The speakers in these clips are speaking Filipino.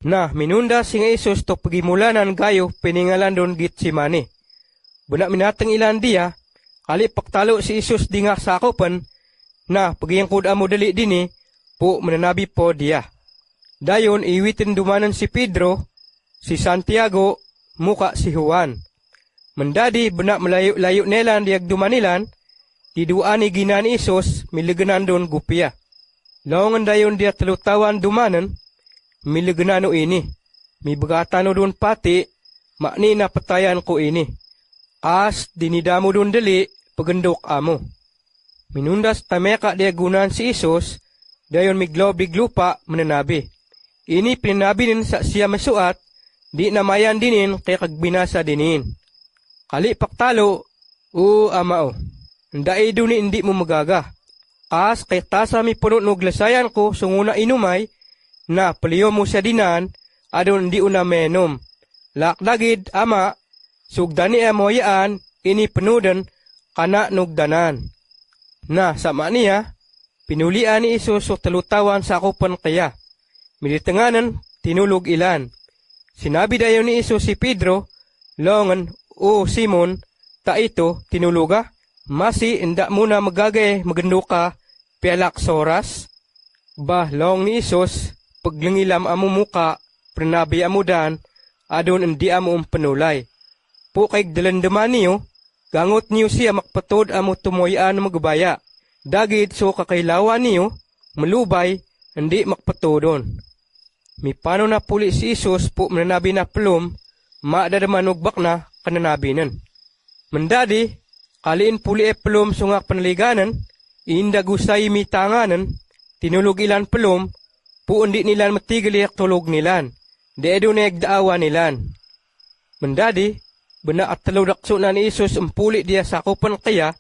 Minunda si nga Isus to pagimulanan gayo piningalan don Gitsemane. Buna minatang ilan dia, kali paktalo si Isus di nga sakopan, pagiyangkod amo dali dini, po mananabi po dia. Dayon iwitin dumanan si Pedro, si Santiago, muka si Juan. Mendadi buna malayo-layo nelan diag dumanilan, diduani ginani Isus miliganan don gupia. Lawangan dayon dia talutawan dumanan, miliganano ini. Mibagatano don pati, makni na patayan ko ini. As dinidamo don dali, pagendok amo. Minundas tameka dia gunan si Isus, dayon miglaw-biglupa mananabi. Ini pinabinin sa siya masuat, di namayan dinin kay kagbinasa dinin. Kali paktalo, amao, ndai duni hindi mo magaga. As kay tasa mi puno no glasayan ko sunguna inumay, paliyo mo siya dinan, adon di una menom. Lakdagid ama, sugdani amoyaan, ini penudan, kana nugdanan. Sama niya, pinulian ni Isus so talutawan sa akupan kaya. Militanganan, tinulog ilan. Sinabi dayon ni Isus si Pedro, longan, Simon, ta ito, tinuluga, masi inda muna magagay magando ka, pialak soras. Long ni Isus, paglangilam amo muka, pranabi amo dan, adon hindi amo penulay. Pukay dalandaman niyo, gangot niyo siya makpatod amo tumoyaan magbaya. Dagid so kakailawan niyo, malubay, hindi makpatodon. Mipano na puli si Isus po mananabi na plum, maadadamanugbak na kananabinan. Mendadi, kaliin puli plum sungak panaliganan, indagusay mitanganan, tinulog ilan plum, po hindi nilan matigaliak tulog nilan, deedo na egdaawa nilan. Mendadi, bena at taludakso na ni Isus puli dia sakupan kaya,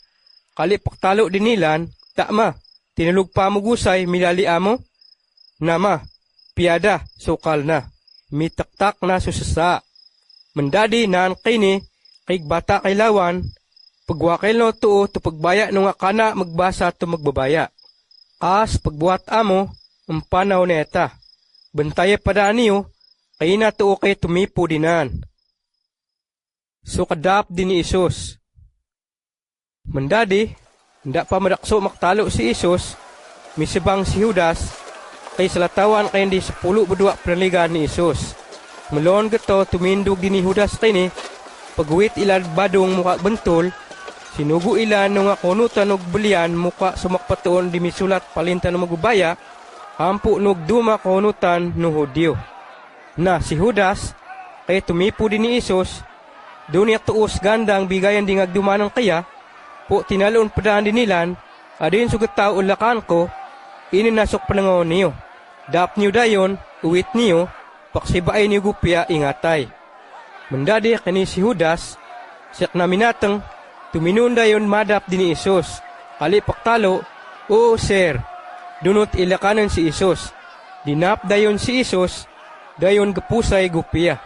kali paktalo din nilan, takma, tinulog pa mugusay milali amo, piada, sukal na, mitaktak na susasa. Mendadi naan kini, kay bata kailawan, pagwakil no tuo to pagbaya nung akana magbasa to magbabaya. As pagbuhat amo, panaw neta. Bantaya pada niyo, kay na tuo kay tumipo dinan. So kadap din ni Isus. Mendadi, nda pa madakso maktalo si Isus, misibang si Judas, kay salatawan kay hindi 10 bedua panaligan ni Isus. Melon gato tumindog din ni Judas kini, pagwit ilan badong muka bentol, sinugo ilan nung akunutan og belian muka sumakpatoon di misulat palintan ng magubaya, ampu nog duma kunutan no Hudyo. Si Judas, kay tumipo din ni Isus, doon niya tuos gandang bigayan di ngagdumanang kaya, po tinaloon padaan din nilan, adin sugat tao ulakan ko, ininasok panangaw niyo. Dap niyo dayon, uwit niyo, paksibaay niyo gupya ingatay. Mendadi kani si Judas, siyak na minatang, tuminun dayon madap din ni Isus. Kali paktalo, sir, dunot ilakanan si Isus. Dinap dayon si Isus, dayon gapusay gupya.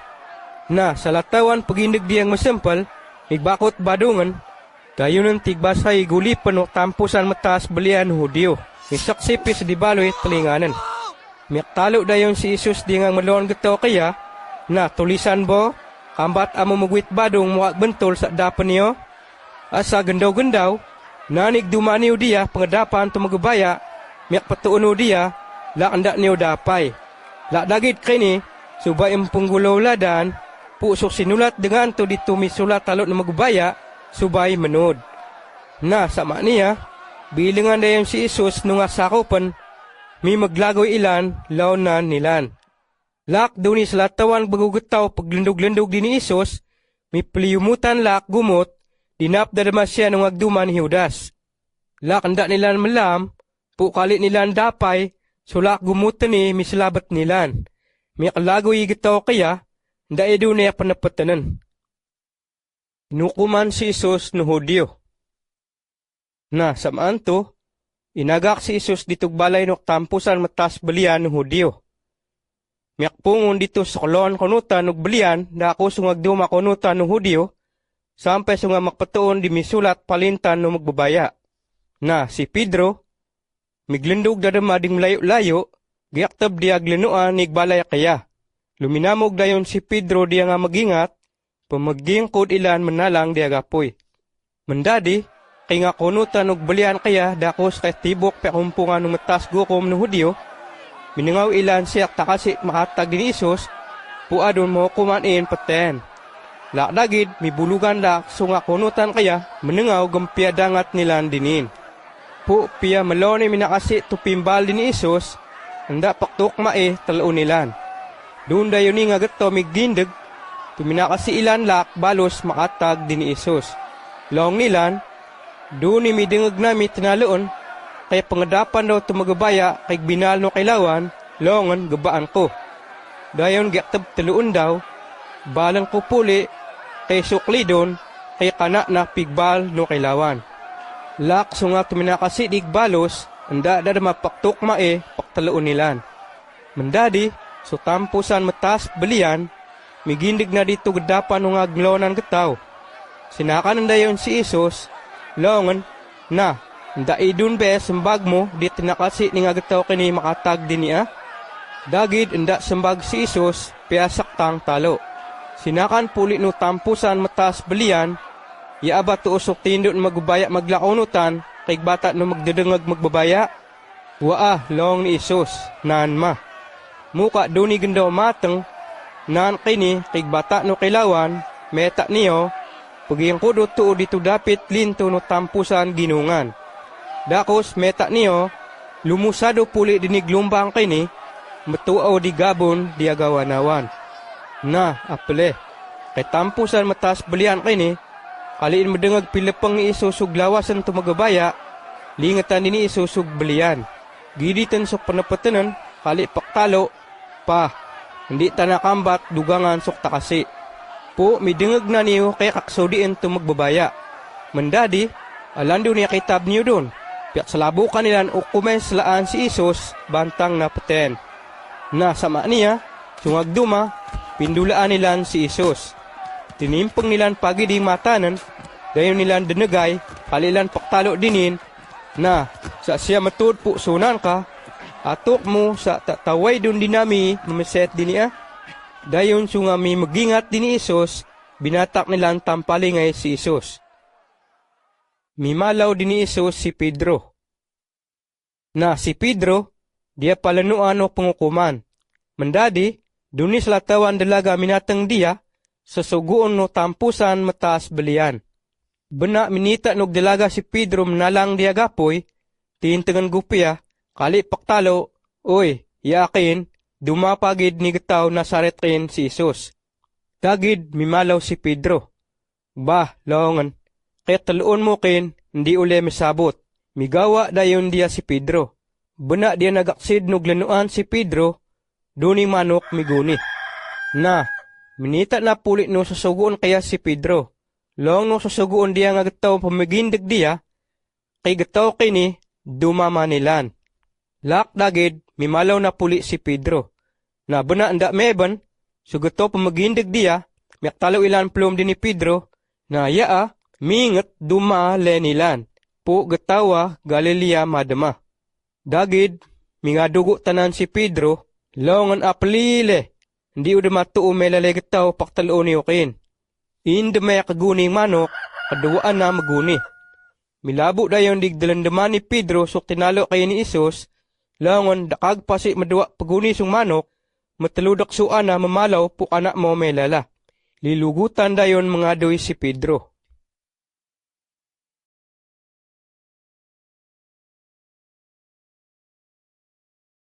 Sa latawan pagindig diyang masempal, igbakot badungan, dayon ang tigbasay gulipan o tampusan mataas balian Hudyo. Misaksipis di baloy talinganan. Miaktalo dayon si Isus di nga malon gato kaya, tulisan bo, kambat amo mugwit badong muak bentol sa dapan niyo. Asa gendaw-gendaw, nanig dumaniw dia pangadapan tumagubaya, miak patuuno dia, lakandak niyo dapay. Lakdagit kini, subay impunggulo ladan, pusok sinulat dengan to dito misulat talot na magubaya, subay menod. Sama niya, bilingan dayon si Isus nung asakopan, mi maglagoy ilan, launan nilan. Lak doon ni salatawan bagugutaw paglendog-lendog din ni Isus, mi pliyumutan lak gumot, dinap dadama siya nung agduman Judas. Lak anda nilan malam, pukali nilan dapay, sulak gumutan ni misalabat nilan. Mi akalagoy gitaw kaya, nda edo niya panapatanan. Inukuman si Isus no Hudyo. Samaan to, inagak si Isus ditog balay no tampusan matas balian ng Hudyo. Miakpungon dito sa kolon kunutan ng balian na ako sungagduma kunutan ng Hudyo, sampai sunga makpatuon di misulat palintan no magbabaya. Si Pedro, miglindog dadama ding layo-layo, giaktab di aglinuan ni balay kaya. Luminamog dayon si Pedro diya nga magingat, pamagingkod ilan manalang diya gapoy. Mandadi, kay nga kunutan og balian kaya dakos kay tibok pakumpungan ng matas gukom ng Hudyo, minangaw ilan siya takasi makatag din Isus, puadon mo kumanin paten. Lakdagid, mibulugan lak, so nga kunutan kaya, menengaw gampiadangat nilan dinin. Po, piya malone minakasi tupimbal din Isus, handa paktok mae talao nilan. Doon dayon ni nga gato migdindag, tuminakasi ilan lak balos makatag din Isus. Long nilan, doon ni midingag nami tinaloon, kaya pangadapan daw tumagabaya kay binal no kailawan, longan gabaan ko. Dayon giaktab taluon daw, balang ko puli, kay sukli doon, kay kana na pigbal no kailawan. Lak so nga tuminakasi digbalos, anda da mapaktok mae, paktaloon nilan. Mandadi, so tampusan matas balian, migindig na dito gadapan ng aglonan gataw. Sinakanan dayon si Isus, longan, na, dai dun be sembag mo, di tinakasi ni nga gataw kini makatag din niya. Dagid enda sembag si Isus, piasaktang talo. Sinakan puli no tampusan matas balian, yaaba to usok tindon magbabaya maglakanutan, kay bata no magdadangag magbabaya. Waa, long ni Isus, naan ma. Muka duni ganda mateng, naan kini, kay bata no kailawan, meta niyo, pagiyang kudo tuo dito dapit linto no tampusan ginungan. Dakos meta niyo, lumusado puli diniglumbang kini, matuaw di gabon di agawanawan. Na, apele, kay tampusan matas balian kini, kaliin madengag pilapang ni Isus lawasan tumagabaya, lingatan din ni Isus balian. Giditan sok panapatanan, kali paktalo, pa, hindi tanakambat dugangan sok takasi. Po, midengag na niyo kay kaksodiin tumagbabaya. Mandadi, alando niya kay tab niyo doon. Piyak salabukan nilan o kumenslaan si Isus bantang napaten. Na sama niya, sungagduma, pindulaan nilan si Isus. Tinimpang nilan pagi di matanan, dayon nilan denegay, kalilan paktalo dinin, na sa siya matud po sunan ka, atok mo sa tataway doon dinami mamaset din niya. Dayon sungami magingat din ni Isus, binatak nilang tampalingay si Isus. Mimalaw din ni Isus si Pedro. Na si Pedro, dia palanuan o pangukuman. Mandadi, dunis latawan dalaga minatang dia, sa suguon no tampusan mataas balian. Bena minita nog dalaga si Pedro manalang dia gapoy, tintengan gupya, kali paktalo, oy, yakin, dumapagid ni gataw Nazaret rin si Isus. Dagid mimalaw si Pedro. Bah, laongan, kaya taluon mo kin, hindi uli misabot. Migawa dayon dia si Pedro. Bena dia nagaksid nuglanuan si Pedro, duni manok miguni. Na, minita na pulit no sasuguon kaya si Pedro. Long no sasuguon dia nga gataw pamagindag dia, kay gataw kini, dumamanilan. Lak dagid, mimalaw na puli si Pedro. Na bena anda meban, sugato pamagindag dia, miaktalaw ilan plum din ni Pedro, na yaa, mingat duma lenilan, po gatawa Galilea madama. Dagid, mingadugo tanan si Pedro, longan aplile, hindi uda matuo melalay gataw paktalo ni Okin. Inde may kaguning manok, kaduwaan na maguni. Milabo dayon digdalandaman ni Pedro sok tinalo kay ni Isus, langon dakag pasi madua paguni sung manok, mataludak suan na mamalaw po anak mo melala. Lilugutan dayon mga doy si Pedro.